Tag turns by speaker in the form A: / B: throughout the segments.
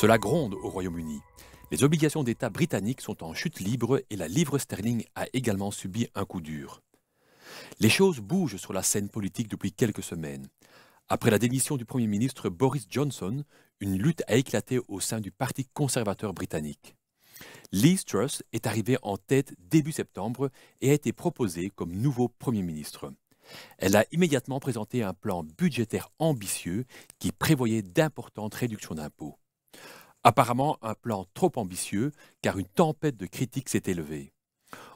A: Cela gronde au Royaume-Uni. Les obligations d'État britanniques sont en chute libre et la livre sterling a également subi un coup dur. Les choses bougent sur la scène politique depuis quelques semaines. Après la démission du Premier ministre Boris Johnson, une lutte a éclaté au sein du Parti conservateur britannique. Liz Truss est arrivée en tête début septembre et a été proposée comme nouveau Premier ministre. Elle a immédiatement présenté un plan budgétaire ambitieux qui prévoyait d'importantes réductions d'impôts. Apparemment un plan trop ambitieux car une tempête de critiques s'est élevée.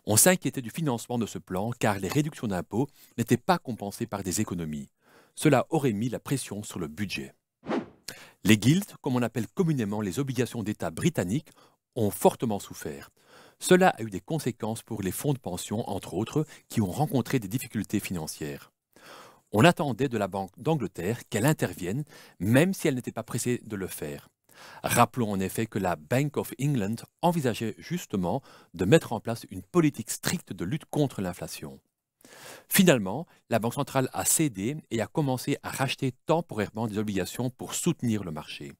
A: On s'inquiétait du financement de ce plan car les réductions d'impôts n'étaient pas compensées par des économies. Cela aurait mis la pression sur le budget. Les guilds, comme on appelle communément les obligations d'État britanniques, ont fortement souffert. Cela a eu des conséquences pour les fonds de pension, entre autres, qui ont rencontré des difficultés financières. On attendait de la Banque d'Angleterre qu'elle intervienne, même si elle n'était pas pressée de le faire. Rappelons en effet que la Bank of England envisageait justement de mettre en place une politique stricte de lutte contre l'inflation. Finalement, la Banque centrale a cédé et a commencé à racheter temporairement des obligations pour soutenir le marché.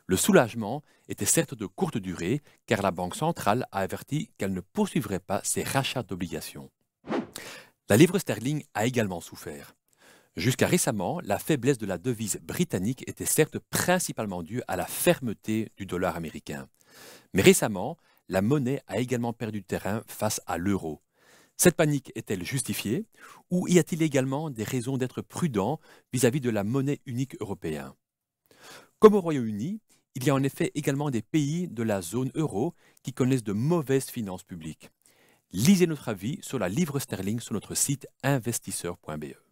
A: Le soulagement était certes de courte durée, car la Banque centrale a averti qu'elle ne poursuivrait pas ses rachats d'obligations. La livre sterling a également souffert. Jusqu'à récemment, la faiblesse de la devise britannique était certes principalement due à la fermeté du dollar américain. Mais récemment, la monnaie a également perdu terrain face à l'euro. Cette panique est-elle justifiée ou y a-t-il également des raisons d'être prudent vis-à-vis de la monnaie unique européenne? Comme au Royaume-Uni, il y a en effet également des pays de la zone euro qui connaissent de mauvaises finances publiques. Lisez notre avis sur la livre sterling sur notre site investisseur.be.